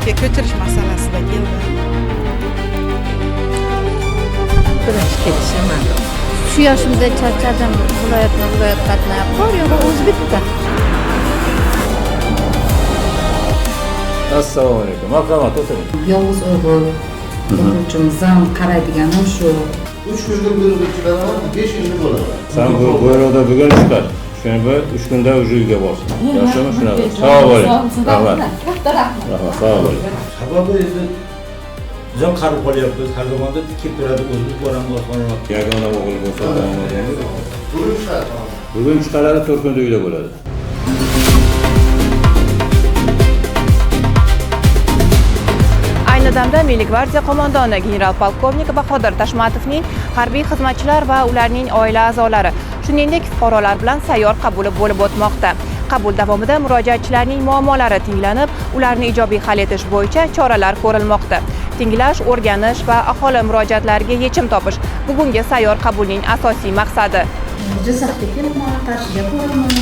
viloyatga ko'chirish masalasida keldim. Birinchi kelishim ma'lum. Shu yoshimda charchadim, viloyat qatnab, bor yo'g'i o'zi bitta. Assalomu alaykum. Marhamat, o'tiring. Yolg'iz o'g'il, o'quvchimiz ham qaraydiganim shu. 3 kunlik bo'luvchilar ham 5 kunlik bo'ladi. Sen bu bo'yroqda bugun chiqar. Shuni bir 3 kunda uyiga borsin. Yaxshimi shunaqa? Sog' bo'ling. Rahmat. Rahmat, sog' bo'ling. Sababi endi biz ham qarib qolyapmiz. Har zamonda kelib turadi, o'zimiz boramiz oxirroq. Yagona o'g'il bo'lsa, bugun chiqaradi, 4 kunda uyda bo'ladi. Ayni damda Milliy gvardiya qo'mondoni general-polkovnik Bahodir Tashmatovning harbiy xizmatchilar va ularning oila a'zolari, shuningdek fuqarolar bilan sayyor qabuli bo'lib o'tmoqda. Qabul davomida murojaatchilarning muammolari tinglanib, ularni ijobiy hal etish bo'yicha choralar ko'rilmoqda. Tinglash, o'rganish va aholi murojaatlariga yechim topish bugungi sayyor qabulning asosiy maqsadi. Jizzaxga kelman, Qarshiga boraman.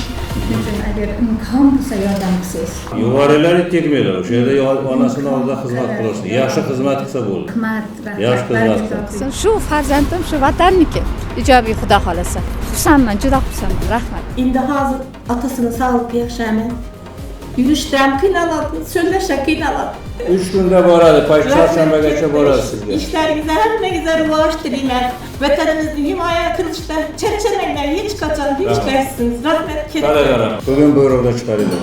Agar imkon bo'lsa yordam qilsangiz. Yuqorilar tegmaydi. O'sha yerda onasini oldida xizmat qilsin. Yaxshi xizmat qilsa bo'ldi. Yaxshi xizmat qilsin. Shu farzandim shu vatanniki. Ijobiy xudo xolasa. Xursandman, juda xursandman. Rahmat. Endi hozir otasini sog'ib yaxshimi? Yurishdan qiynaladi, so'zlashda qiynaladi. 3 kunda boradi, payshanbagacha boradi sizga. İşlaringizda hammangizga rivoj tilayman. Vatanimizni himoya qilishda charchamanglar, hech qachon hech qaysiniz. Rahmat kerak. Bugun bo'yroqda chiqaringlar.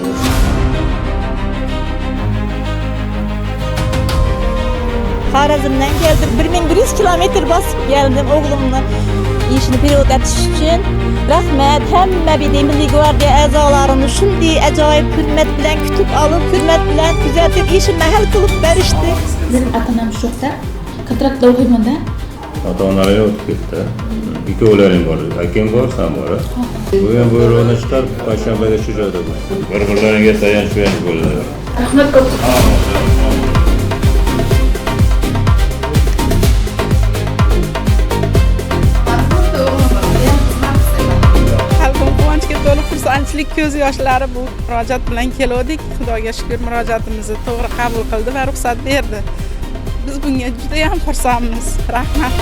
Xorazmdan keldim. 1100 kilometr bosib keldim o'g'limni ishini o'tatish uchun. Rahmat hamma Milliy gvardiya a'zolarini shunday ajoyib hurmat bilan kutib olib, hurmat bilan kuzatib, ishimni hal qilib berishdi. Benim atam shuhda, kontraktda o'qiyman-da. Ota-onalar o'tib ketdi. Ikkovlaring bor, akang bor, sen bor. Bugun bo'yroqni chiqar, payshanbagacha joyda bo'l. Bir-birlaringga tayanch bo'ladi. Rahmat ko'p. Xursandchilik ko'z yoshlari bu murojaat bilan keldik. Xudoga shukr, murojaatimizni to'g'ri qabul qildi va ruxsat berdi. Biz bunga juda ham xursandmiz. Rahmat.